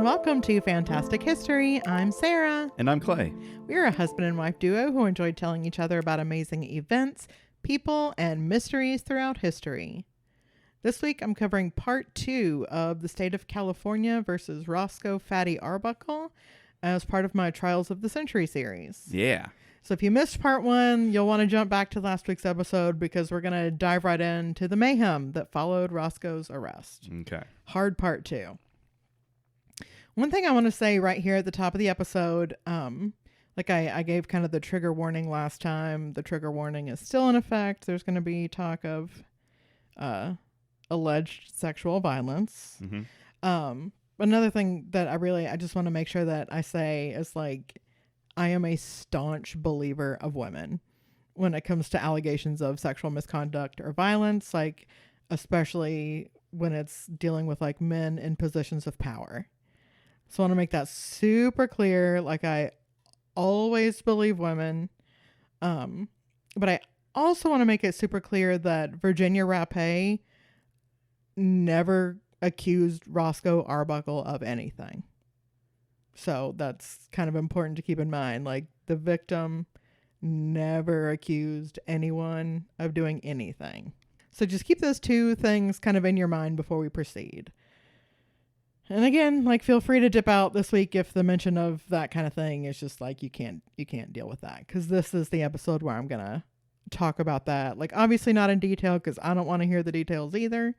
welcome to Fantastic History. I'm Sarah. And I'm Clay. We're a husband and wife duo who enjoy telling each other about amazing events, people, and mysteries throughout history. This week I'm covering part 2 of the state of California versus Roscoe Fatty Arbuckle as part of my Trials of the Century series. Yeah. So if you missed part 1, you'll want to jump back to last week's episode because we're going to dive right into the mayhem that followed Roscoe's arrest. Okay. Hard part 2. One thing I want to say right here at the top of the episode, I gave kind of the trigger warning last time. The trigger warning is still in effect. There's going to be talk of alleged sexual violence. Mm-hmm. Another thing that I just want to make sure that I say is I am a staunch believer of women when it comes to allegations of sexual misconduct or violence, especially when it's dealing with men in positions of power. So I want to make that super clear. I always believe women. But I also want to make it super clear that Virginia Rappe never accused Roscoe Arbuckle of anything. So that's kind of important to keep in mind. The victim never accused anyone of doing anything. So just keep those two things kind of in your mind before we proceed. And again, feel free to dip out this week if the mention of that kind of thing is just you can't deal with that. Because this is the episode where I'm going to talk about that. Obviously not in detail because I don't want to hear the details either.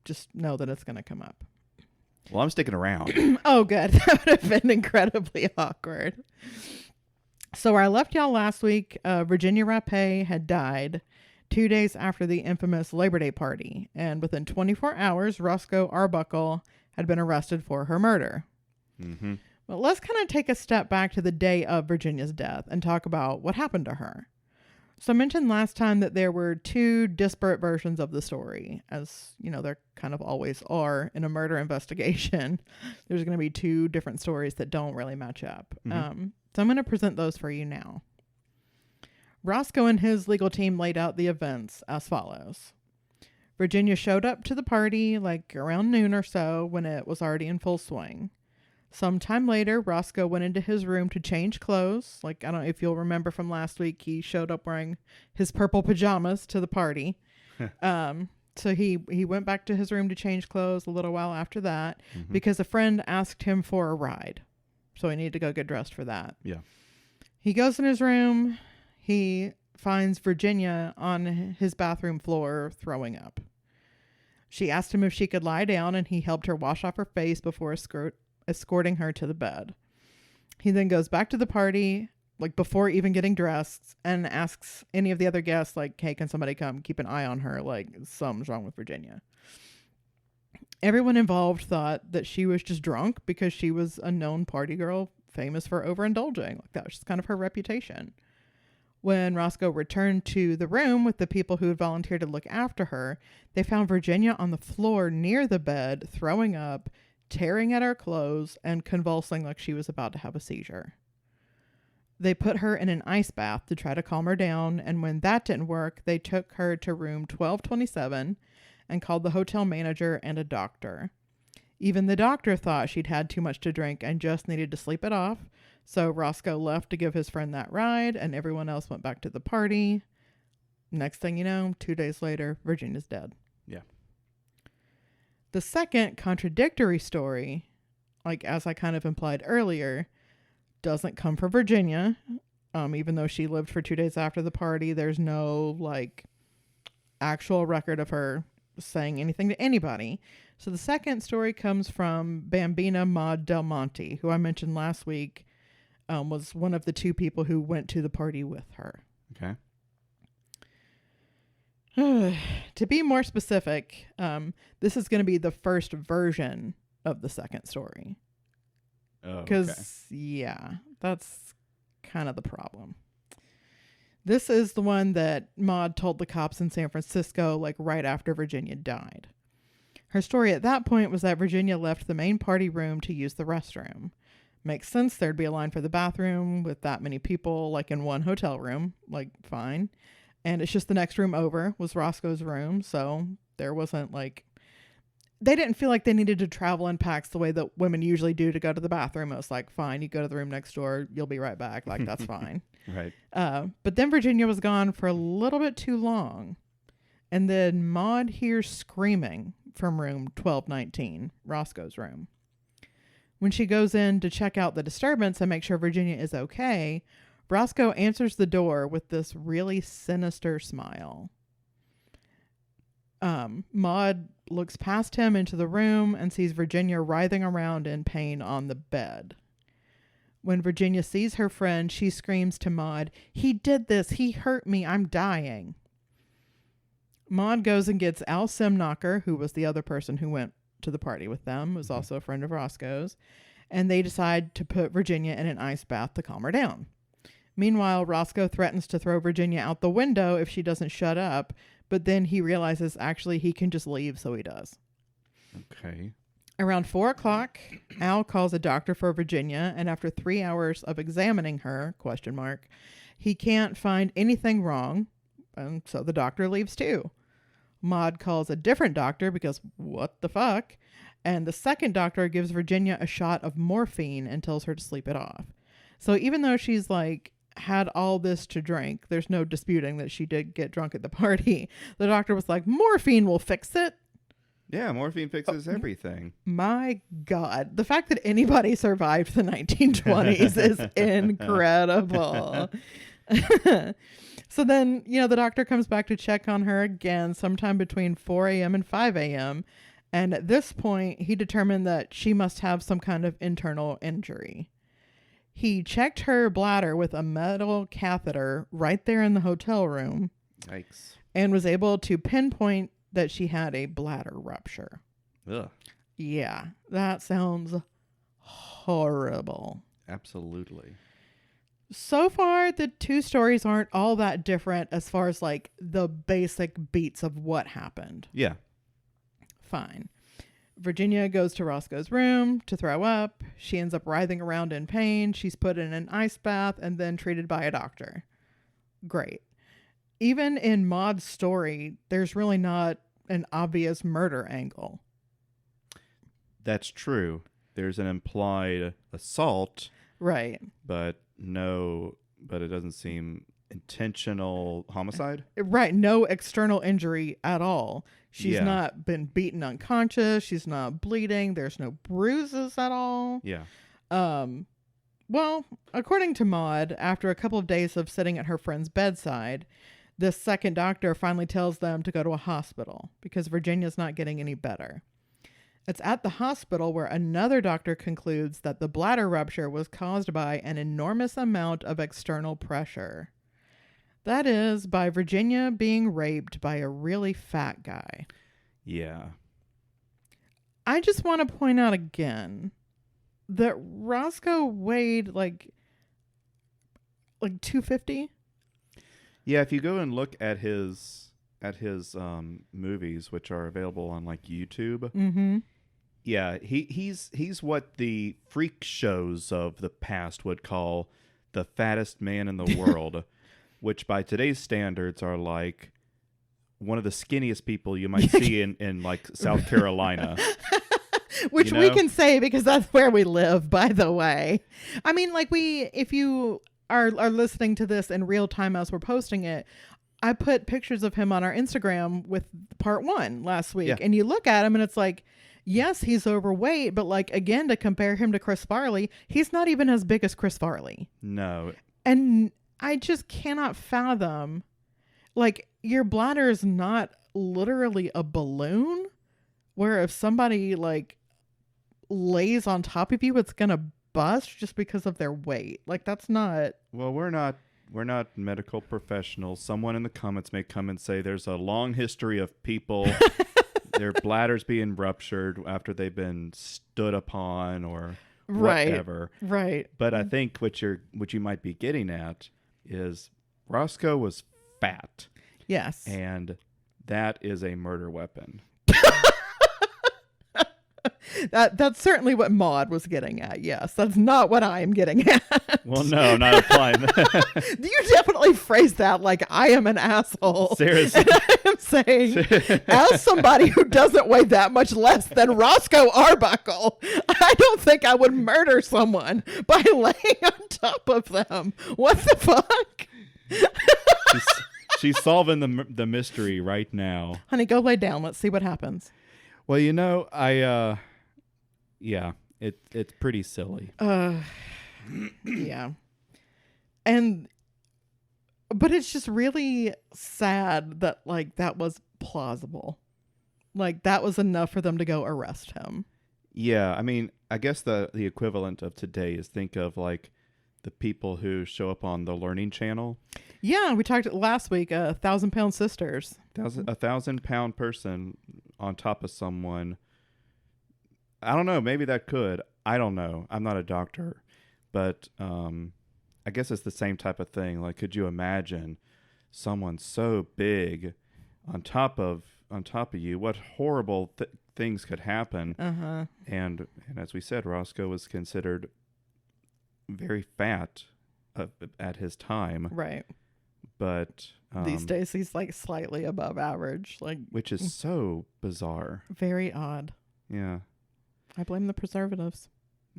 Just know that it's going to come up. Well, I'm sticking around. Oh, good. That would have been incredibly awkward. So where I left y'all last week, Virginia Rappe had died 2 days after the infamous Labor Day party. And within 24 hours, Roscoe Arbuckle had been arrested for her murder. Mm-hmm. Well, let's kind of take a step back to the day of Virginia's death and talk about what happened to her. So I mentioned last time that there were 2 disparate versions of the story, as there kind of always are in a murder investigation. There's going to be 2 different stories that don't really match up. Mm-hmm. So I'm going to present those for you now. Roscoe and his legal team laid out the events as follows. Virginia showed up to the party around noon or so when it was already in full swing. Sometime later, Roscoe went into his room to change clothes. I don't know if you'll remember from last week, he showed up wearing his purple pajamas to the party. So he went back to his room to change clothes a little while after that because a friend asked him for a ride. So he needed to go get dressed for that. Yeah. He goes in his room. He finds Virginia on his bathroom floor throwing up. She asked him if she could lie down, and he helped her wash off her face before escorting her to the bed. He then goes back to the party, before even getting dressed, and asks any of the other guests, hey, can somebody come keep an eye on her? Something's wrong with Virginia. Everyone involved thought that she was just drunk because she was a known party girl famous for overindulging. That was just kind of her reputation. When Roscoe returned to the room with the people who had volunteered to look after her, they found Virginia on the floor near the bed, throwing up, tearing at her clothes, and convulsing like she was about to have a seizure. They put her in an ice bath to try to calm her down, and when that didn't work, they took her to room 1227 and called the hotel manager and a doctor. Even the doctor thought she'd had too much to drink and just needed to sleep it off, so Roscoe left to give his friend that ride, and everyone else went back to the party. Next thing you know, 2 days later, Virginia's dead. Yeah. The second contradictory story, as I kind of implied earlier, doesn't come from Virginia. Even though she lived for 2 days after the party, there's no actual record of her saying anything to anybody. So the second story comes from Bambina Maude Delmonte, who I mentioned last week was one of the 2 people who went to the party with her. Okay. To be more specific, this is going to be the first version of the second story. Oh, Because, yeah, that's kind of the problem. This is the one that Maude told the cops in San Francisco, right after Virginia died. Her story at that point was that Virginia left the main party room to use the restroom. Makes sense, there'd be a line for the bathroom with that many people, in one hotel room, fine. And it's just the next room over was Roscoe's room, so there wasn't they didn't feel like they needed to travel in packs the way that women usually do to go to the bathroom. It was like, fine, you go to the room next door, you'll be right back. Like, that's fine. Right. But then Virginia was gone for a little bit too long. And then Maude hears screaming from room 1219, Roscoe's room. When she goes in to check out the disturbance and make sure Virginia is okay, Roscoe answers the door with this really sinister smile. Maude looks past him into the room and sees Virginia writhing around in pain on the bed. When Virginia sees her friend, she screams to Maude, "He did this! He hurt me! I'm dying!" Maude goes and gets Al Simnocker, who was the other person who went to the party with them, was also a friend of Roscoe's, and they decide to put Virginia in an ice bath to calm her down. Meanwhile, Roscoe threatens to throw Virginia out the window if she doesn't shut up, but then he realizes actually he can just leave, so he does. Okay. Around 4 o'clock, Al calls a doctor for Virginia, and after 3 hours of examining her, he can't find anything wrong, and so the doctor leaves too. Maude calls a different doctor because what the fuck? And the second doctor gives Virginia a shot of morphine and tells her to sleep it off. So even though she's like had all this to drink, there's no disputing that she did get drunk at the party. The doctor was like, morphine will fix it. Yeah, morphine fixes everything. My God. The fact that anybody survived the 1920s is incredible. So then, the doctor comes back to check on her again sometime between 4 a.m. and 5 a.m. And at this point, he determined that she must have some kind of internal injury. He checked her bladder with a metal catheter right there in the hotel room. Yikes. And was able to pinpoint that she had a bladder rupture. Ugh. Yeah, that sounds horrible. Absolutely. So far, the two stories aren't all that different as far as like the basic beats of what happened. Yeah. Fine. Virginia goes to Roscoe's room to throw up. She ends up writhing around in pain. She's put in an ice bath and then treated by a doctor. Great. Even in Maude's story, there's really not an obvious murder angle. That's true. There's an implied assault. Right. But it doesn't seem intentional homicide. Right. No external injury at all. She's not been beaten unconscious. She's not bleeding. There's no bruises at all. Yeah. Well, according to Maude, after a couple of days of sitting at her friend's bedside, this second doctor finally tells them to go to a hospital because Virginia's not getting any better. It's at the hospital where another doctor concludes that the bladder rupture was caused by an enormous amount of external pressure. That is, by Virginia being raped by a really fat guy. Yeah. I just want to point out again that Roscoe weighed like 250. Yeah, if you go and look at his movies, which are available on like YouTube, Mm-hmm. Yeah, he's what the freak shows of the past would call the fattest man in the world, which by today's standards are like one of the skinniest people you might see in like South Carolina. Which we can say because that's where we live, by the way. I mean, like if you are listening to this in real time as we're posting it, I put pictures of him on our Instagram with part 1 last week. Yeah. And you look at him and it's like, yes, he's overweight, but like, again, to compare him to Chris Farley, he's not even as big as Chris Farley. No. And I just cannot fathom, like, your bladder is not literally a balloon where if somebody like lays on top of you, it's going to bust just because of their weight. Like, that's not. Well, we're not medical professionals. Someone in the comments may come and say there's a long history of people their bladders being ruptured after they've been stood upon or whatever. Right. But I think what you might be getting at is Roscoe was fat. Yes. And that is a murder weapon. That's certainly what Maude was getting at. Yes, that's not what I am getting at. Well, no, I'm not applying that. You definitely phrased that like I am an asshole. Seriously. I am just saying, as somebody who doesn't weigh that much less than Roscoe Arbuckle, I don't think I would murder someone by laying on top of them. What the fuck? She's solving the mystery right now. Honey, go lay down. Let's see what happens. Well, yeah, it's pretty silly. Yeah. But it's just really sad that, like, that was plausible. Like, that was enough for them to go arrest him. Yeah, I mean, I guess the equivalent of today is think of, like, the people who show up on the Learning Channel. Yeah, we talked last week, 1,000-pound sisters. A 1,000-pound person on top of someone. I don't know. Maybe that could. I don't know. I'm not a doctor. But I guess it's the same type of thing. Like, could you imagine someone so big on top of you? What horrible things could happen? Uh-huh. And as we said, Roscoe was considered very fat at his time. Right. But these days he's like slightly above average. Like, which is so bizarre. Very odd. Yeah. I blame the preservatives.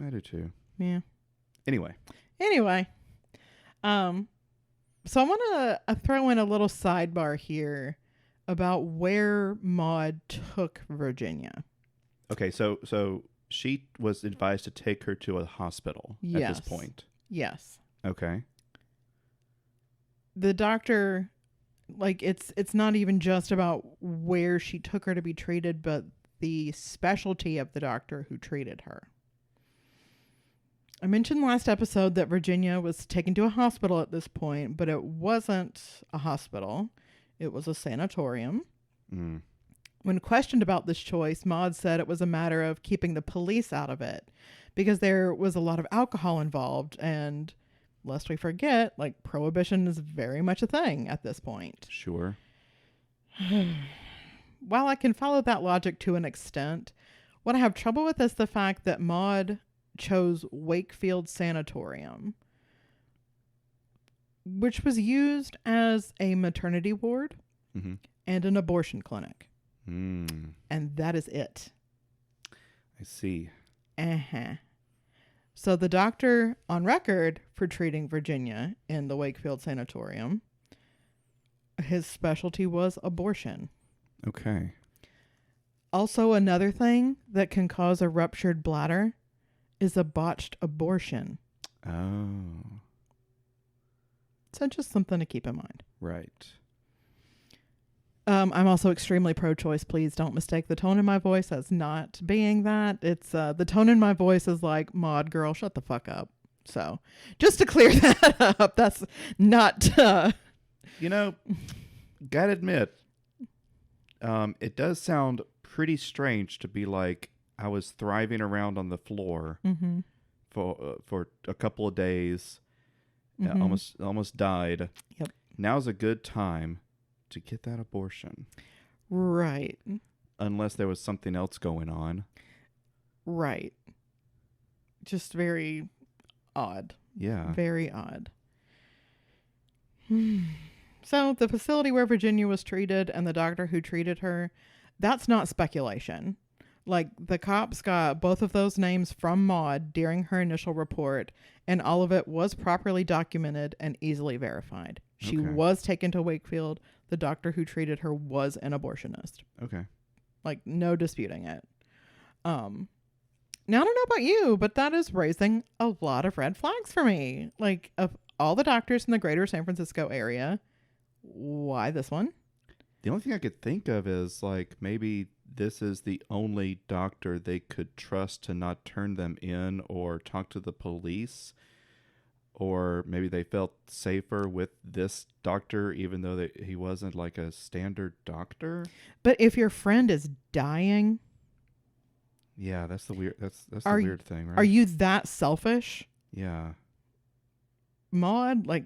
I do too. Yeah. Anyway. So I want to throw in a little sidebar here about where Maude took Virginia. Okay, so she was advised to take her to a hospital at this point. Yes. Okay. The doctor, like, it's not even just about where she took her to be treated, but the specialty of the doctor who treated her. I mentioned last episode that Virginia was taken to a hospital at this point, but it wasn't a hospital. It was a sanatorium. Mm. When questioned about this choice, Maude said it was a matter of keeping the police out of it because there was a lot of alcohol involved. And lest we forget, like, prohibition is very much a thing at this point. Sure. While I can follow that logic to an extent, what I have trouble with is the fact that Maude chose Wakefield Sanatorium, which was used as a maternity ward and an abortion clinic. Mm. And that is it. I see. Uh-huh. So the doctor on record for treating Virginia in the Wakefield Sanatorium, his specialty was abortion. Okay. Also, another thing that can cause a ruptured bladder is a botched abortion. Oh. So just something to keep in mind. Right. I'm also extremely pro-choice. Please don't mistake the tone in my voice as not being that. It's the tone in my voice is like, Maude, girl, shut the fuck up. So just to clear that up, that's not... You know, gotta admit, it does sound pretty strange to be like, I was thriving around on the floor for a couple of days, almost died. Yep. Now's a good time to get that abortion. Right. Unless there was something else going on. Right. Just very odd. Yeah. Very odd. So the facility where Virginia was treated and the doctor who treated her, that's not speculation. Like, the cops got both of those names from Maude during her initial report, and all of it was properly documented and easily verified. She was taken to Wakefield. The doctor who treated her was an abortionist. Okay. Like, no disputing it. Now, I don't know about you, but that is raising a lot of red flags for me. Like, of all the doctors in the greater San Francisco area, why this one? The only thing I could think of is, like, maybe this is the only doctor they could trust to not turn them in or talk to the police. Or maybe they felt safer with this doctor, even though he wasn't like a standard doctor. But if your friend is dying... Yeah, that's the weird thing, right? Are you that selfish? Yeah. Maude, like,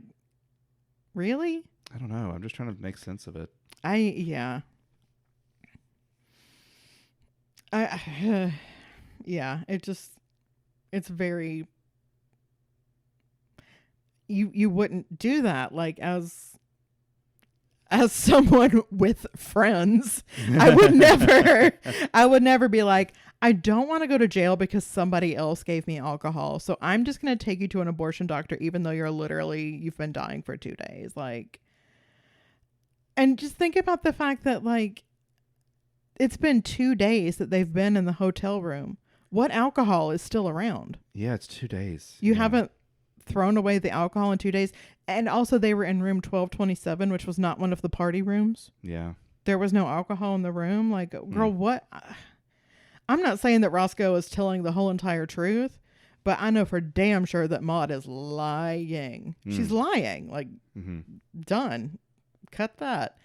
really? I don't know. I'm just trying to make sense of it. Yeah, it's very, you wouldn't do that. Like, as as someone with friends, I would never be like, I don't want to go to jail because somebody else gave me alcohol. So I'm just going to take you to an abortion doctor, even though you've been dying for 2 days. Like, and just think about the fact that, like, it's been 2 days that they've been in the hotel room. What alcohol is still around? Yeah, it's 2 days. You haven't thrown away the alcohol in 2 days. And also they were in room 1227, which was not one of the party rooms. Yeah. There was no alcohol in the room. Like, girl, what? I'm not saying that Roscoe is telling the whole entire truth, but I know for damn sure that Maude is lying. She's lying. Like, done. Cut that.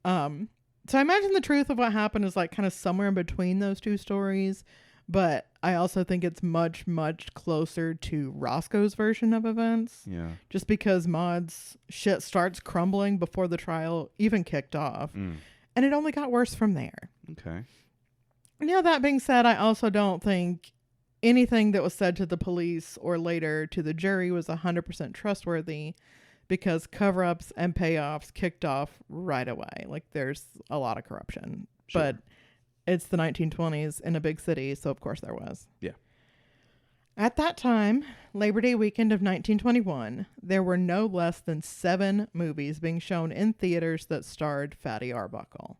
So I imagine the truth of what happened is like kind of somewhere in between those two stories. But I also think it's much, much closer to Roscoe's version of events. Yeah. Just because Maude's shit starts crumbling before the trial even kicked off. And it only got worse from there. Okay. Now, that being said, I also don't think anything that was said to the police or later to the jury was 100% trustworthy, because cover-ups and payoffs kicked off right away. Like, there's a lot of corruption. Sure. But it's the 1920s in a big city, so of course there was. Yeah. At that time, Labor Day weekend of 1921, there were no less than 7 movies being shown in theaters that starred Fatty Arbuckle.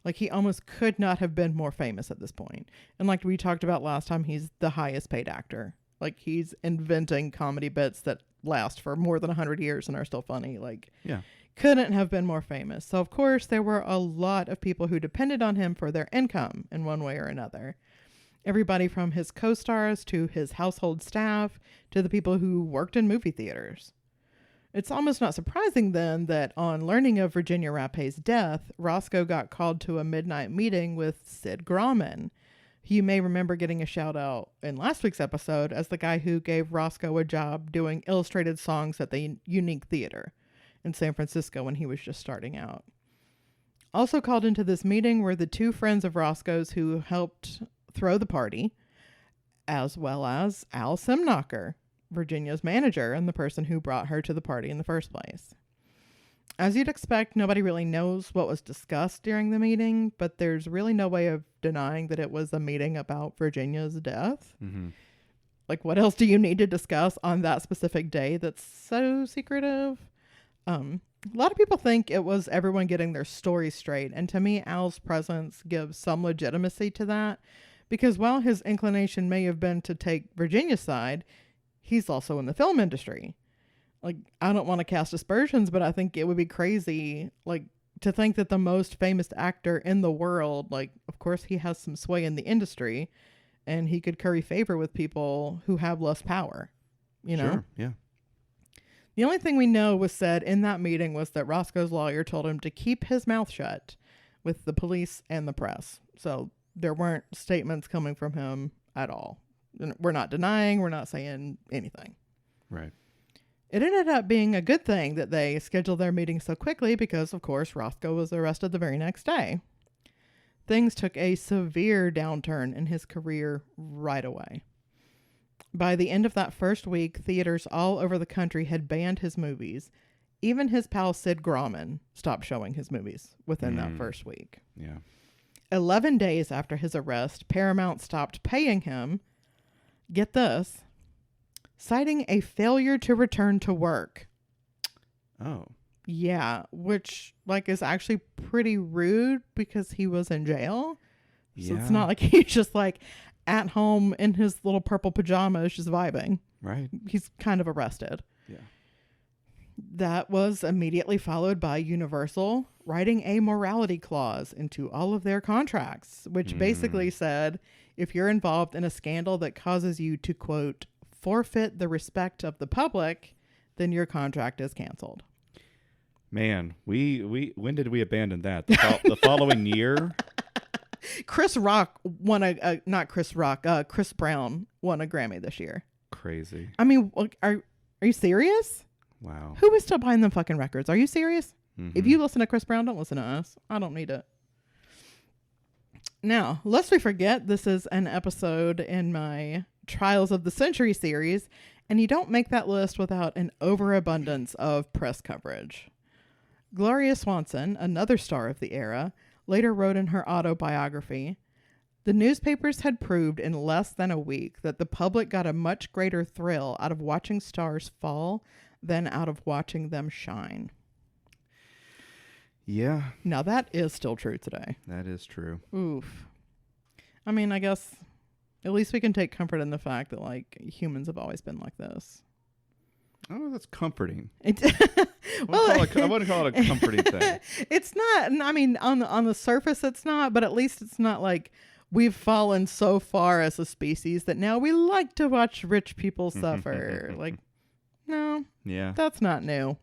Like, he almost could not have been more famous at this point. And like we talked about last time, he's the highest paid actor. Like, he's inventing comedy bits that last for more than 100 years and are still funny. Like, yeah. Couldn't have been more famous. So, of course, there were a lot of people who depended on him for their income in one way or another. Everybody from his co-stars to his household staff to the people who worked in movie theaters. It's almost not surprising then that on learning of Virginia Rappe's death, Roscoe got called to a midnight meeting with Sid Grauman. You may remember getting a shout out in last week's episode as the guy who gave Roscoe a job doing illustrated songs at the Unique Theater in San Francisco when he was just starting out. Also called into this meeting were the 2 friends of Roscoe's who helped throw the party, as well as Al Simnocker, Virginia's manager and the person who brought her to the party in the first place. As you'd expect, nobody really knows what was discussed during the meeting, but there's really no way of denying that it was a meeting about Virginia's death. Like, what else do you need to discuss on that specific day that's so secretive? A lot of people think it was everyone getting their story straight, and to me, Al's presence gives some legitimacy to that, because while his inclination may have been to take Virginia's side, he's also in the film industry. Like, I don't want to cast aspersions, but I think it would be crazy, like, to think that the most famous actor in the world, like, of course he has some sway in the industry, and he could curry favor with people who have less power, you know? Sure, yeah. The only thing we know was said in that meeting was that Roscoe's lawyer told him to keep his mouth shut with the police and the press. So there weren't statements coming from him at all. We're not denying, we're not saying anything. Right. It ended up being a good thing that they scheduled their meeting so quickly because, of course, Roscoe was arrested the very next day. Things took a severe downturn in his career right away. By the end of that first week, theaters all over the country had banned his movies. Even his pal Sid Grauman stopped showing his movies within that first week. Yeah. 11 days after his arrest, Paramount stopped paying him, get this, citing a failure to return to work. Oh. Yeah, which, like, is actually pretty rude because he was in jail. So it's not like he's just, like, at home in his little purple pajamas just vibing. Right. He's kind of arrested. Yeah. That was immediately followed by Universal writing a morality clause into all of their contracts, which basically said, if you're involved in a scandal that causes you to, quote, forfeit the respect of the public, then your contract is canceled. Man, we when did we abandon that? The following year? Chris Brown won a Grammy this year. Crazy. I mean, are you serious? Wow. Who is still buying them fucking records? Are you serious? If you listen to Chris Brown, don't listen to us. I don't need it. Now, lest we forget, this is an episode in my Trials of the Century series, and you don't make that list without an overabundance of press coverage. Gloria Swanson, another star of the era, later wrote in her autobiography, "The newspapers had proved in less than a week that the public got a much greater thrill out of watching stars fall than out of watching them shine." Yeah. Now that is still true today. That is true. Oof. I mean, I guess at least we can take comfort in the fact that like humans have always been like this. Oh, that's comforting. I wouldn't call it a comforting thing. It's not. I mean, on the surface, it's not. But at least it's not like we've fallen so far as a species that now we like to watch rich people suffer. Like, no. Yeah. That's not new.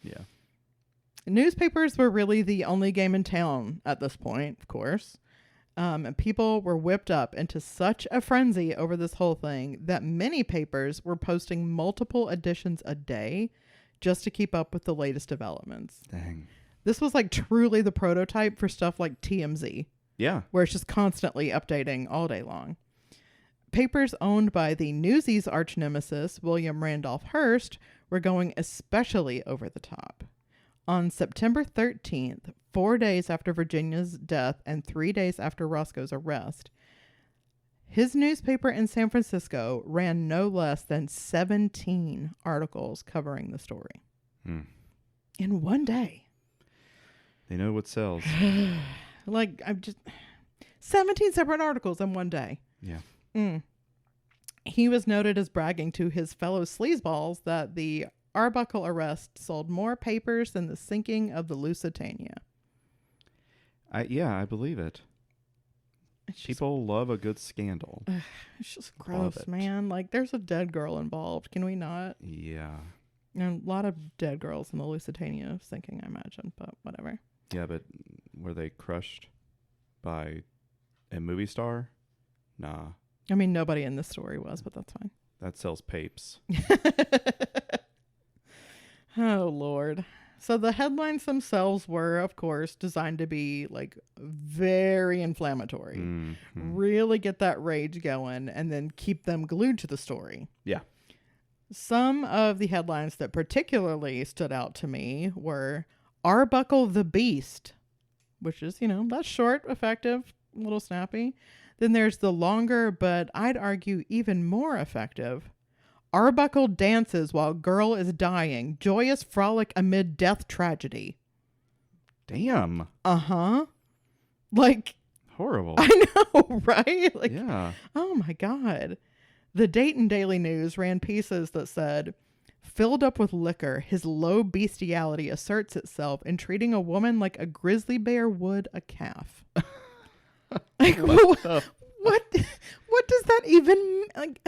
Yeah. Newspapers were really the only game in town at this point, of course. And people were whipped up into such a frenzy over this whole thing that many papers were posting multiple editions a day just to keep up with the latest developments. Dang. This was like truly the prototype for stuff like TMZ. Yeah. Where it's just constantly updating all day long. Papers owned by the Newsies arch nemesis, William Randolph Hearst, were going especially over the top. On September 13th, 4 days after Virginia's death and 3 days after Roscoe's arrest, his newspaper in San Francisco ran no less than 17 articles covering the story. In one day. They know what sells. Like, I'm just 17 separate articles in one day. Yeah. He was noted as bragging to his fellow sleazeballs that the Arbuckle arrest sold more papers than the sinking of the Lusitania. I believe it. People love a good scandal. It's just gross, man. Like, there's a dead girl involved. Can we not? Yeah. And a lot of dead girls in the Lusitania sinking, I imagine, but whatever. Yeah, but were they crushed by a movie star? Nah. I mean, nobody in this story was, but that's fine. That sells papes. Oh, Lord. So the headlines themselves were, of course, designed to be like very inflammatory. Mm-hmm. Really get that rage going and then keep them glued to the story. Yeah. Some of the headlines that particularly stood out to me were Arbuckle the Beast, which is, that's short, effective, a little snappy. Then there's the longer, but I'd argue even more effective, Arbuckle dances while girl is dying. Joyous frolic amid death tragedy. Damn. Uh-huh. Like. Horrible. I know, right? Like, yeah. Oh, my God. The Dayton Daily News ran pieces that said, filled up with liquor, his low bestiality asserts itself in treating a woman like a grizzly bear would a calf. Like, what does that even... like?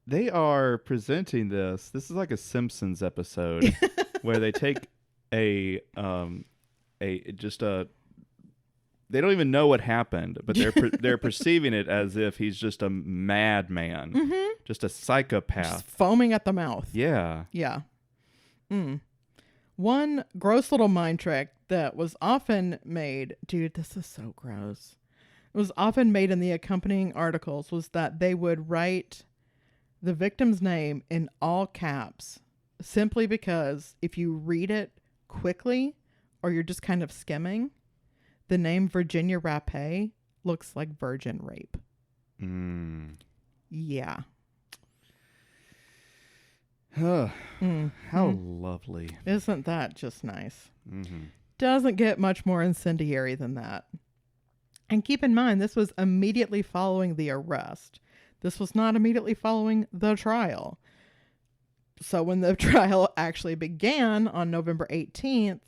They are presenting this. This is like a Simpsons episode where they take they don't even know what happened, but they're perceiving it as if he's just a madman, just a psychopath, just foaming at the mouth. Yeah. Yeah. One gross little mind trick that was often made, dude, this is so gross. It was often made in the accompanying articles was that they would write the victim's name in all caps simply because if you read it quickly or you're just kind of skimming, the name Virginia Rappe looks like virgin rape. Yeah. How lovely. Isn't that just nice? Mm-hmm. Doesn't get much more incendiary than that. And keep in mind, this was immediately following the arrest. This was not immediately following the trial. So when the trial actually began on November 18th,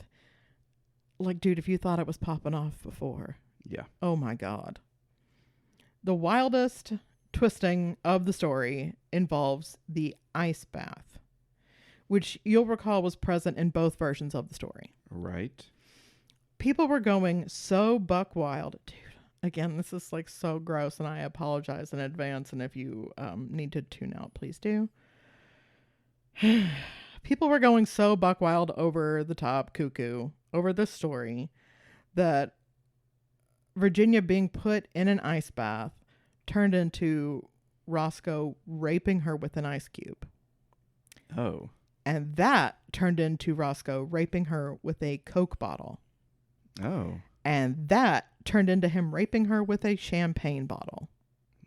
like, dude, if you thought it was popping off before. Yeah. Oh, my God. The wildest twisting of the story involves the ice bath, which you'll recall was present in both versions of the story. Right. People were going so buck wild. Dude, again, this is like so gross, and I apologize in advance. And if you need to tune out, please do. People were going so buck wild over the top cuckoo over this story that Virginia being put in an ice bath turned into Roscoe raping her with an ice cube. Oh. And that turned into Roscoe raping her with a Coke bottle. Oh. And that turned into him raping her with a champagne bottle.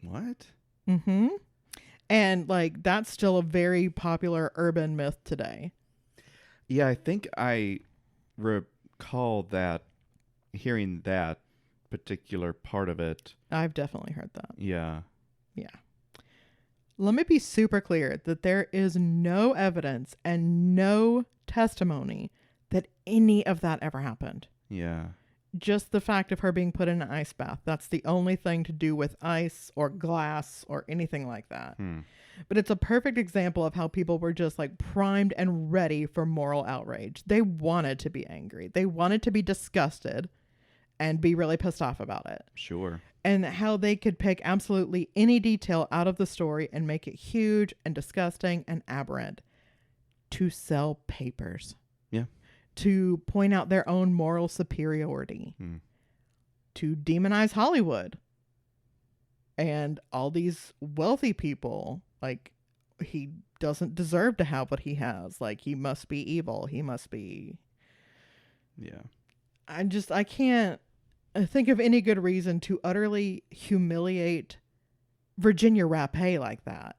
What? Mm-hmm. And like, that's still a very popular urban myth today. Yeah, I think I recall that, hearing that particular part of it. I've definitely heard that. Yeah. Yeah. Let me be super clear that there is no evidence and no testimony that any of that ever happened. Yeah. Just the fact of her being put in an ice bath. That's the only thing to do with ice or glass or anything like that. But it's a perfect example of how people were just like primed and ready for moral outrage. They wanted to be angry. They wanted to be disgusted and be really pissed off about it. Sure. And how they could pick absolutely any detail out of the story and make it huge and disgusting and aberrant to sell papers. Yeah. To point out their own moral superiority. To demonize Hollywood. And all these wealthy people, like, he doesn't deserve to have what he has. Like, he must be evil. He must be... Yeah. I can't think of any good reason to utterly humiliate Virginia Rappe like that.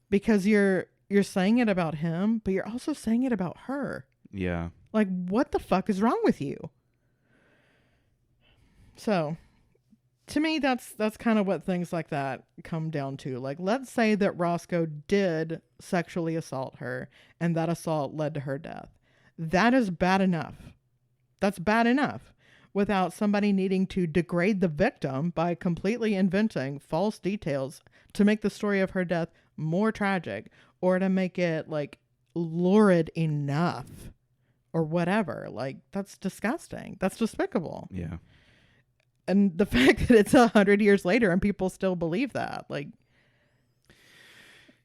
Because you're saying it about him, but you're also saying it about her. Yeah. Like, what the fuck is wrong with you? So, to me, that's kind of what things like that come down to. Like, let's say that Roscoe did sexually assault her and that assault led to her death. That is bad enough. That's bad enough without somebody needing to degrade the victim by completely inventing false details to make the story of her death more tragic or to make it like lurid enough or whatever. Like, that's disgusting. That's despicable. Yeah. And the fact that it's 100 years later and people still believe that, like,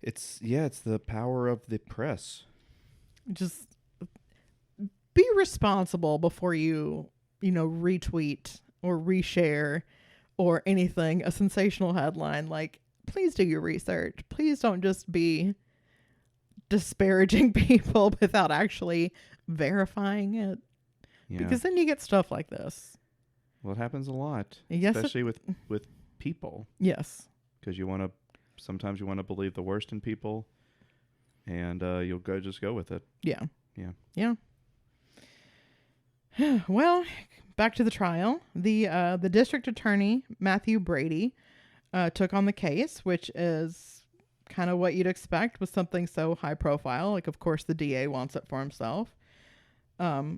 it's the power of the press. Just be responsible before you retweet or reshare or anything, a sensational headline. Like, please do your research. Please don't just be disparaging people without actually verifying it. Yeah. Because then you get stuff like this. Well, it happens a lot, Yes, especially with people. Yes. Because sometimes you want to believe the worst in people, and you'll just go with it. Yeah. Yeah. Well, back to the trial. The district attorney, Matthew Brady, took on the case, which is kind of what you'd expect with something so high profile. Like, of course, the DA wants it for himself,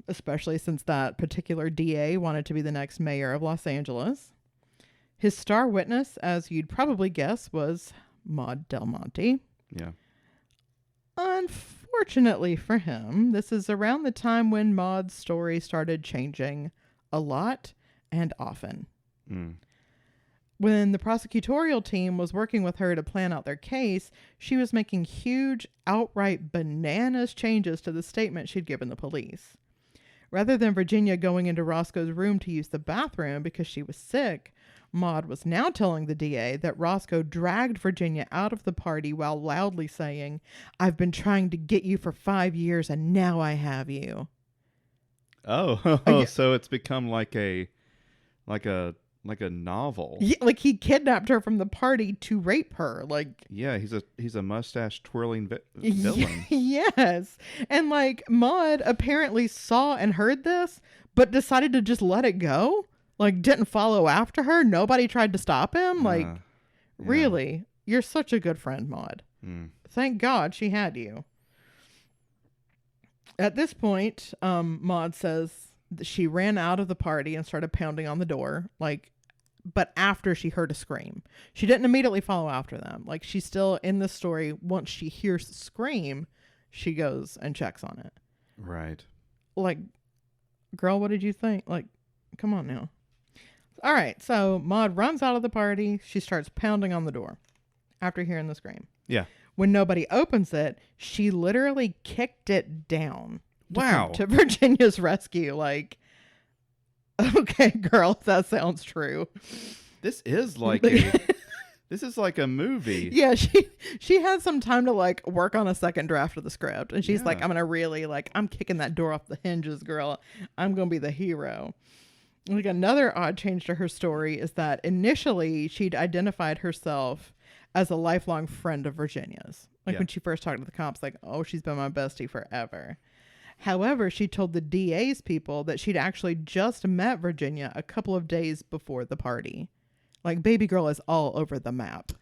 especially since that particular DA wanted to be the next mayor of Los Angeles. His star witness, as you'd probably guess, was Maude Delmonte. Yeah. Unfortunately for him, this is around the time when Maude's story started changing a lot and often. When the prosecutorial team was working with her to plan out their case, she was making huge, outright bananas changes to the statement she'd given the police. Rather than Virginia going into Roscoe's room to use the bathroom because she was sick, Maude was now telling the DA that Roscoe dragged Virginia out of the party while loudly saying, "I've been trying to get you for 5 years and now I have you." Oh, Yeah. So it's become like a novel. Yeah, like he kidnapped her from the party to rape her. Like, yeah, he's a mustache twirling villain. Yes. And like Maude apparently saw and heard this, but decided to just let it go. Like, didn't follow after her. Nobody tried to stop him. Like, Yeah. Really? You're such a good friend, Maude. Thank God she had you. At this point, Maude says that she ran out of the party and started pounding on the door, like, but after she heard a scream. She didn't immediately follow after them. Like, she's still in the story. Once she hears the scream, she goes and checks on it. Right. Like, girl, what did you think? Like, come on now. All right, so Maude runs out of the party. She starts pounding on the door after hearing the scream. Yeah. When nobody opens it, she literally kicked it down. Wow. To Virginia's rescue. Like, okay, girl, that sounds true. This is like This is like a movie. Yeah, she had some time to like work on a second draft of the script, and she's like, I'm gonna really like, I'm kicking that door off the hinges, girl. I'm gonna be the hero. Like another odd change to her story is that initially she'd identified herself as a lifelong friend of Virginia's. Like when she first talked to the cops, like, oh, she's been my bestie forever. However, she told the DA's people that she'd actually just met Virginia a couple of days before the party. Like, baby girl is all over the map.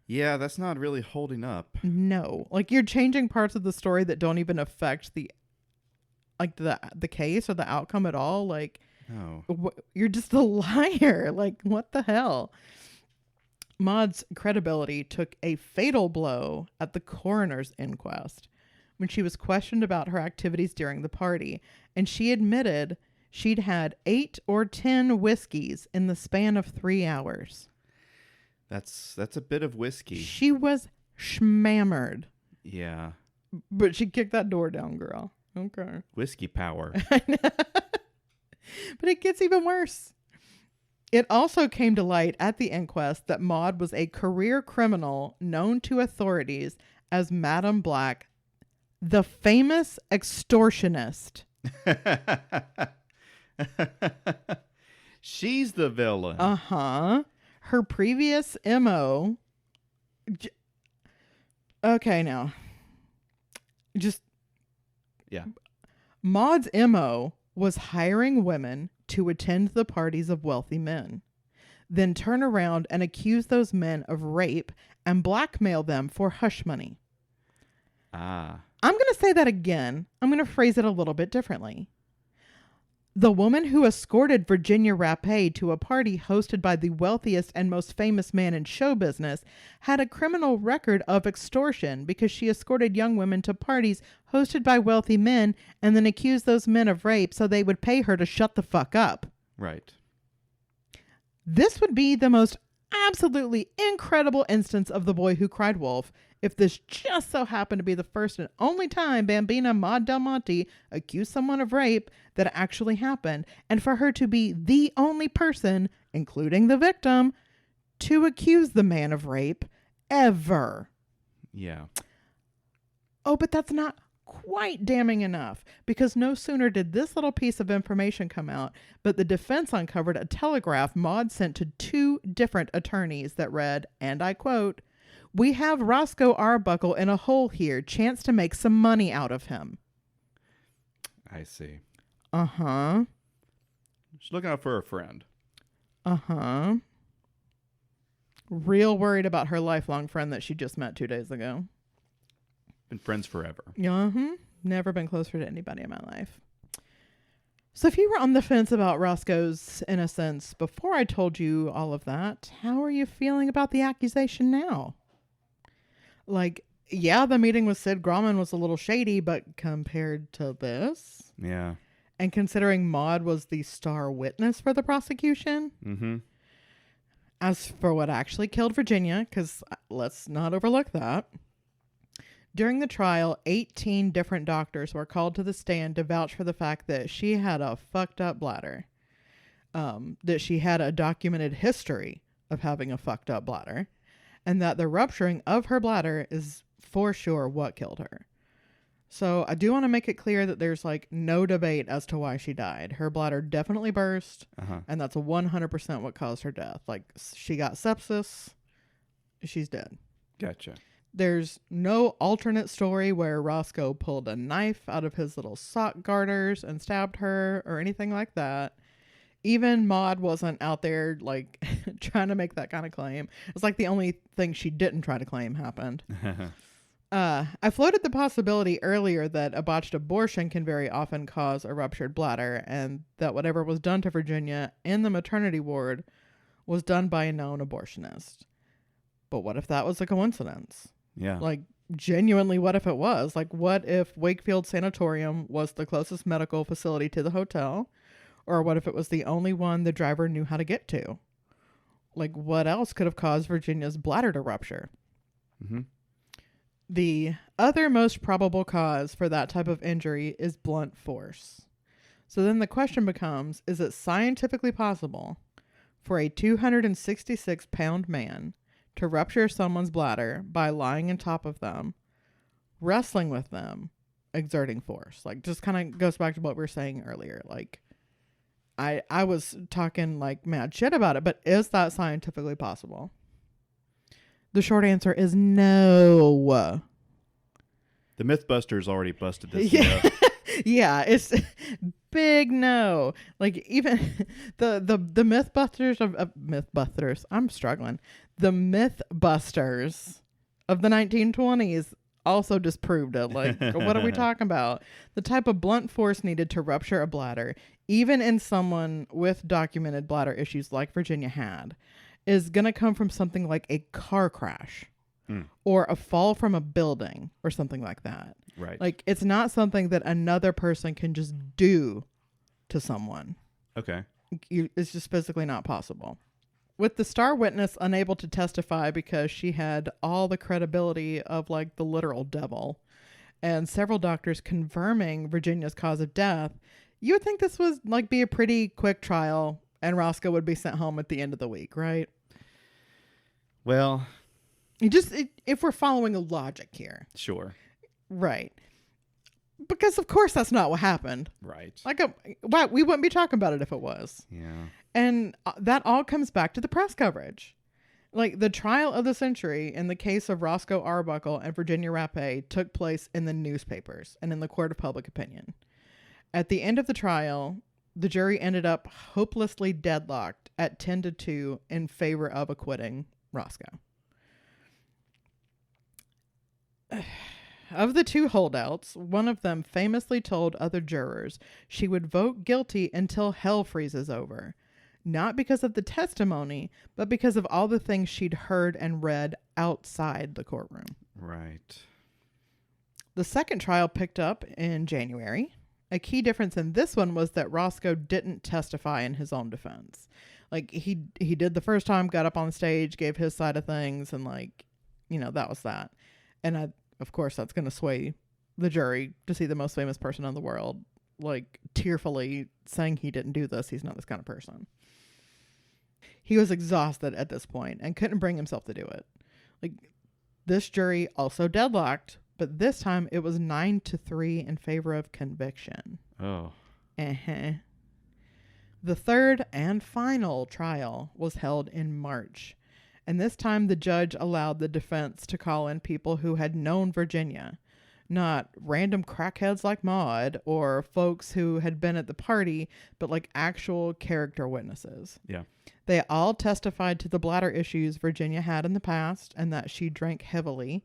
Yeah, that's not really holding up. No. Like, you're changing parts of the story that don't even affect the case or the outcome at all. Like, no. You're just a liar. Like, what the hell? Maude's credibility took a fatal blow at the coroner's inquest when she was questioned about her activities during the party, and she admitted she'd had 8 or 10 whiskeys in the span of 3 hours. That's a bit of whiskey. She was schmammered. Yeah. But she kicked that door down, girl. Okay. Whiskey power. But it gets even worse. It also came to light at the inquest that Maude was a career criminal known to authorities as Madam Black, the famous extortionist. She's the villain. Uh-huh. Her previous MO... Okay, now. Just... Yeah. Maude's MO was hiring women to attend the parties of wealthy men, then turn around and accuse those men of rape and blackmail them for hush money. Ah. I'm going to say that again. I'm going to phrase it a little bit differently. The woman who escorted Virginia Rappe to a party hosted by the wealthiest and most famous man in show business had a criminal record of extortion because she escorted young women to parties hosted by wealthy men and then accused those men of rape so they would pay her to shut the fuck up. Right. This would be the most absolutely incredible instance of The Boy Who Cried Wolf if this just so happened to be the first and only time Bambina Maude Delmonte accused someone of rape that actually happened, and for her to be the only person, including the victim, to accuse the man of rape ever. Yeah. Oh, but that's not quite damning enough, because no sooner did this little piece of information come out, but the defense uncovered a telegraph Maude sent to 2 different attorneys that read, and I quote, "We have Roscoe Arbuckle in a hole here, chance to make some money out of him." I see. Uh-huh. She's looking out for her friend. Uh-huh. Real worried about her lifelong friend that she just met 2 days ago. Been friends forever. Uh-huh. Never been closer to anybody in my life. So if you were on the fence about Roscoe's innocence before I told you all of that, how are you feeling about the accusation now? Like, yeah, the meeting with Sid Grauman was a little shady, but compared to this, Yeah. and considering Maude was the star witness for the prosecution, Mm-hmm. as for what actually killed Virginia, because let's not overlook that. During the trial, 18 different doctors were called to the stand to vouch for the fact that she had a fucked up bladder. That she had a documented history of having a fucked up bladder. And that the rupturing of her bladder is for sure what killed her. So I do want to make it clear that there's like no debate as to why she died. Her bladder definitely burst. Uh-huh. And that's 100% what caused her death. Like, she got sepsis. She's dead. Gotcha. There's no alternate story where Roscoe pulled a knife out of his little sock garters and stabbed her or anything like that. Even Maude wasn't out there like trying to make that kind of claim. It's like the only thing she didn't try to claim happened. I floated the possibility earlier that a botched abortion can very often cause a ruptured bladder, and that whatever was done to Virginia in the maternity ward was done by a known abortionist. But what if that was a coincidence? Yeah. Like, genuinely, what if it was? Like, what if Wakefield Sanatorium was the closest medical facility to the hotel? Or what if it was the only one the driver knew how to get to? Like, what else could have caused Virginia's bladder to rupture? Mm-hmm. The other most probable cause for that type of injury is blunt force. So then the question becomes, is it scientifically possible for a 266-pound man to rupture someone's bladder by lying on top of them, wrestling with them, exerting force. Like, just kind of goes back to what we were saying earlier. Like, I was talking like mad shit about it, but is that scientifically possible? The short answer is no. The Mythbusters already busted this. Yeah. Yeah, it's big no. Like, even the Mythbusters of Mythbusters, I'm struggling. The Mythbusters of the 1920s also disproved it. Like, what are we talking about? The type of blunt force needed to rupture a bladder, even in someone with documented bladder issues like Virginia had, is going to come from something like a car crash or a fall from a building or something like that. Right. Like, it's not something that another person can just do to someone. Okay. It's just physically not possible. With the star witness unable to testify because she had all the credibility of like the literal devil, and several doctors confirming Virginia's cause of death, you would think this was like be a pretty quick trial and Roscoe would be sent home at the end of the week, right? Well, if we're following a logic here. Sure. Right. Because of course that's not what happened. Right. Like, we wouldn't be talking about it if it was. Yeah. And that all comes back to the press coverage. Like, the trial of the century in the case of Roscoe Arbuckle and Virginia Rappe took place in the newspapers and in the court of public opinion. At the end of the trial, the jury ended up hopelessly deadlocked at 10-2 in favor of acquitting Roscoe. Of the two holdouts, one of them famously told other jurors she would vote guilty until hell freezes over. Not because of the testimony, but because of all the things she'd heard and read outside the courtroom. Right. The second trial picked up in January. A key difference in this one was that Roscoe didn't testify in his own defense. Like, he did the first time, got up on stage, gave his side of things, and like, that was that. And of course, that's going to sway the jury to see the most famous person in the world, like, tearfully saying he didn't do this. He's not this kind of person. He was exhausted at this point and couldn't bring himself to do it. Like, this jury also deadlocked, but this time it was 9-3 in favor of conviction. Oh. The third and final trial was held in March. And this time the judge allowed the defense to call in people who had known Virginia, not random crackheads like Maude or folks who had been at the party, but like actual character witnesses. Yeah. They all testified to the bladder issues Virginia had in the past and that she drank heavily,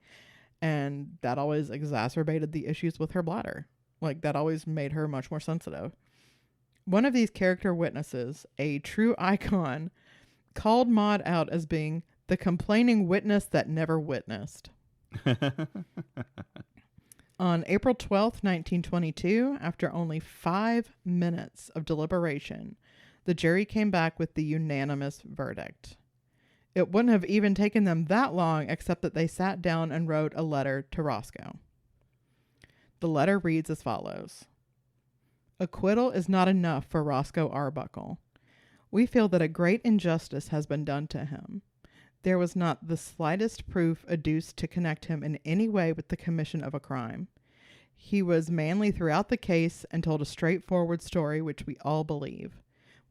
and that always exacerbated the issues with her bladder. Like, that always made her much more sensitive. One of these character witnesses, a true icon, called Maude out as being the complaining witness that never witnessed. On April 12th, 1922, after only 5 minutes of deliberation, the jury came back with the unanimous verdict. It wouldn't have even taken them that long except that they sat down and wrote a letter to Roscoe. The letter reads as follows. Acquittal is not enough for Roscoe Arbuckle. We feel that a great injustice has been done to him. There was not the slightest proof adduced to connect him in any way with the commission of a crime. He was manly throughout the case and told a straightforward story which we all believe.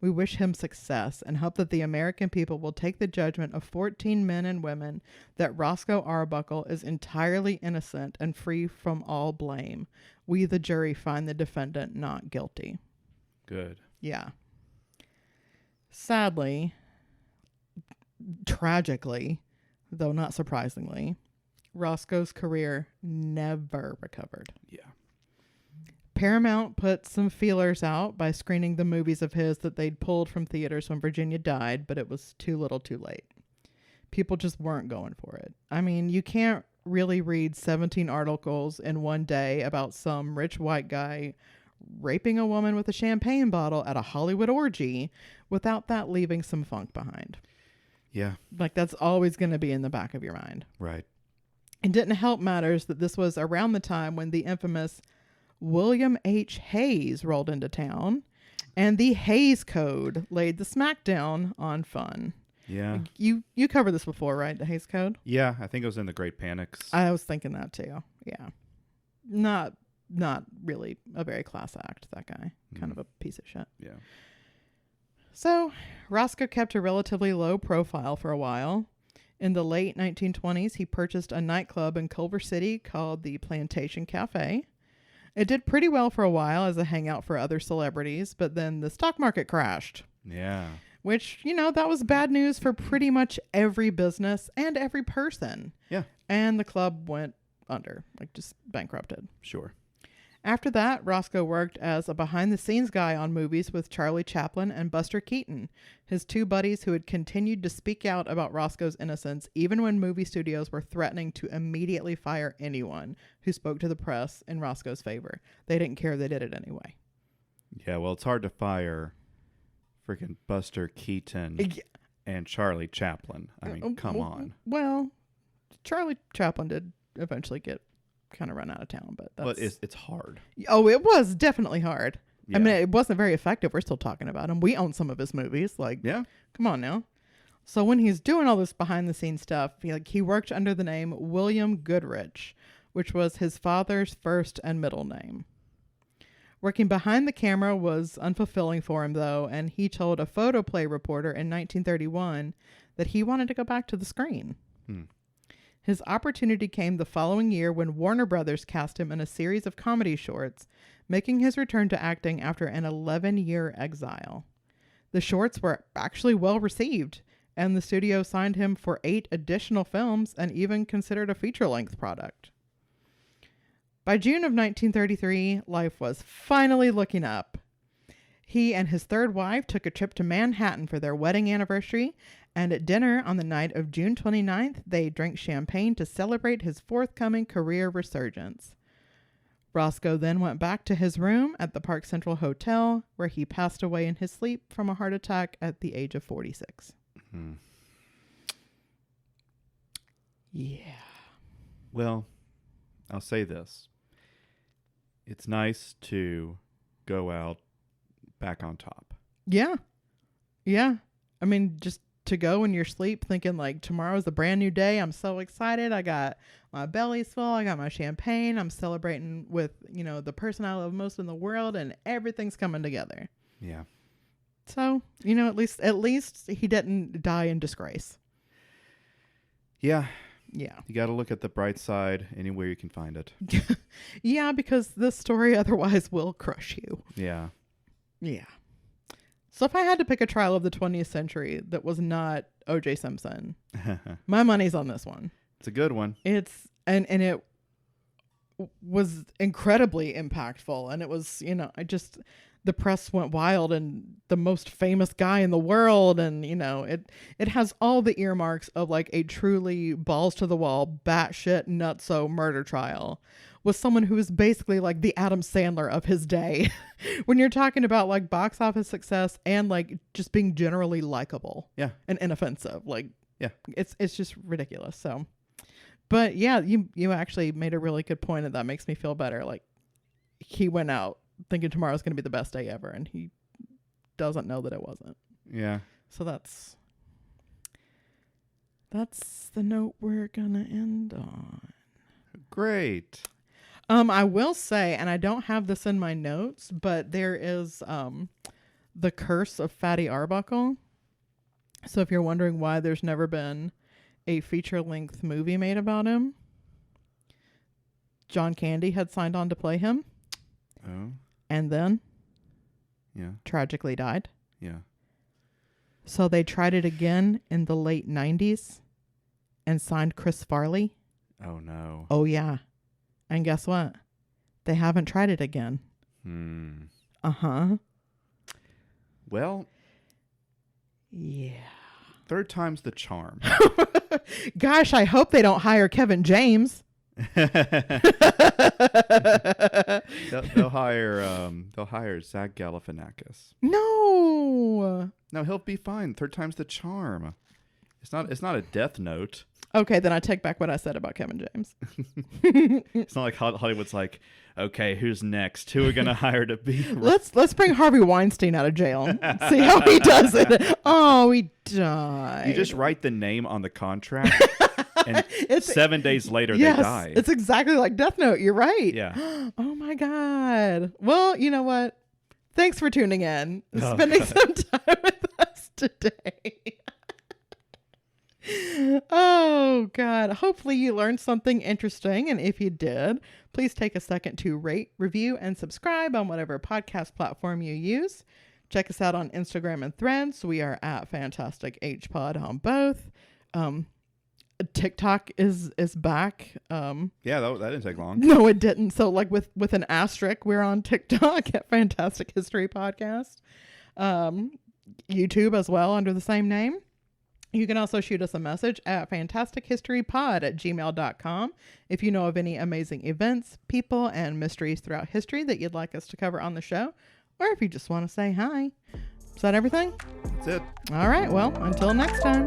We wish him success and hope that the American people will take the judgment of 14 men and women that Roscoe Arbuckle is entirely innocent and free from all blame. We, the jury, find the defendant not guilty. Good. Yeah. Sadly, tragically, though not surprisingly, Roscoe's career never recovered. Yeah. Paramount put some feelers out by screening the movies of his that they'd pulled from theaters when Virginia died, but it was too little too late. People just weren't going for it. I mean, you can't really read 17 articles in one day about some rich white guy raping a woman with a champagne bottle at a Hollywood orgy without that leaving some funk behind. Yeah. Like, that's always going to be in the back of your mind. Right. It didn't help matters that this was around the time when the infamous William H. Hayes rolled into town, and the Hayes Code laid the smackdown on fun. Yeah. You covered this before, right? The Hays Code? Yeah, I think it was in the Great Panics. I was thinking that too. Yeah. Not really a very class act, that guy. Kind of a piece of shit. Yeah. So, Roscoe kept a relatively low profile for a while. In the late 1920s, he purchased a nightclub in Culver City called the Plantation Cafe. It did pretty well for a while as a hangout for other celebrities, but then the stock market crashed. Yeah. Which, that was bad news for pretty much every business and every person. Yeah. And the club went under, just bankrupted. Sure. After that, Roscoe worked as a behind-the-scenes guy on movies with Charlie Chaplin and Buster Keaton, his two buddies who had continued to speak out about Roscoe's innocence even when movie studios were threatening to immediately fire anyone who spoke to the press in Roscoe's favor. They didn't care. They did it anyway. Yeah, well, it's hard to fire freaking Buster Keaton and Charlie Chaplin. I mean, come on. Well, Charlie Chaplin did eventually get kind of run out of town, but it's hard. Oh, it was definitely hard. Yeah. I mean, it wasn't very effective. We're still talking about him. We own some of his movies. Yeah. Come on now. So when he's doing all this behind the scenes stuff, he worked under the name William Goodrich, which was his father's first and middle name. Working behind the camera was unfulfilling for him, though, and he told a photoplay reporter in 1931 that he wanted to go back to the screen. His opportunity came the following year when Warner Brothers cast him in a series of comedy shorts, making his return to acting after an 11-year exile. The shorts were actually well received, and the studio signed him for 8 additional films and even considered a feature-length product. By June of 1933, life was finally looking up. He and his third wife took a trip to Manhattan for their wedding anniversary, and at dinner on the night of June 29th, they drank champagne to celebrate his forthcoming career resurgence. Roscoe then went back to his room at the Park Central Hotel, where he passed away in his sleep from a heart attack at the age of 46. Yeah. Well, I'll say this. It's nice to go out back on top. Yeah. Yeah. I mean, just to go in your sleep thinking tomorrow's a brand new day. I'm so excited. I got my belly's full. I got my champagne. I'm celebrating with, the person I love most in the world, and everything's coming together. Yeah. So, at least he didn't die in disgrace. Yeah. Yeah. You got to look at the bright side anywhere you can find it. Yeah, because this story otherwise will crush you. Yeah. Yeah. So if I had to pick a trial of the 20th century that was not O.J. Simpson, my money's on this one. It's a good one. It's and it was incredibly impactful, and it was, the press went wild, and the most famous guy in the world, and it has all the earmarks of a truly balls to the wall, batshit nutso murder trial with someone who is basically the Adam Sandler of his day. When you're talking about box office success and just being generally likable, yeah, and inoffensive, yeah, it's just ridiculous. So, but yeah, you actually made a really good point, and that makes me feel better. He went out thinking tomorrow's going to be the best day ever, and he doesn't know that it wasn't. Yeah. So that's the note we're gonna end on. Great. I will say, and I don't have this in my notes, but there is The Curse of Fatty Arbuckle. So if you're wondering why there's never been a feature-length movie made about him, John Candy had signed on to play him. Oh. And then tragically died. Yeah. So they tried it again in the late 90s and signed Chris Farley. Oh, no. Oh, yeah. And guess what? They haven't tried it again. Uh-huh. Well. Yeah. Third time's the charm. Gosh, I hope they don't hire Kevin James. they'll hire Zach Galifianakis. No, he'll be fine. Third time's the charm. It's not a Death Note. Okay, then I take back what I said about Kevin James. It's not like Hollywood's like, okay, who's next? Who are we gonna hire to be? Let's bring Harvey Weinstein out of jail. See how he does it. Oh, he died. You just write the name on the contract, and 7 days later they die. It's exactly like Death Note. You're right. Yeah. Oh my God. Well, you know what? Thanks for tuning in, spending some time with us today. Oh God. Hopefully you learned something interesting. And if you did, please take a second to rate, review, and subscribe on whatever podcast platform you use. Check us out on Instagram and Threads. We are at Fantastic HPod on both. TikTok is back. Yeah, that didn't take long. No, it didn't. So like with an asterisk, we're on TikTok at Fantastic History Podcast. YouTube as well under the same name. You can also shoot us a message at fantastichistorypod@gmail.com if you know of any amazing events, people, and mysteries throughout history that you'd like us to cover on the show, or if you just want to say hi. Is that everything? That's it. All right. Well, until next time.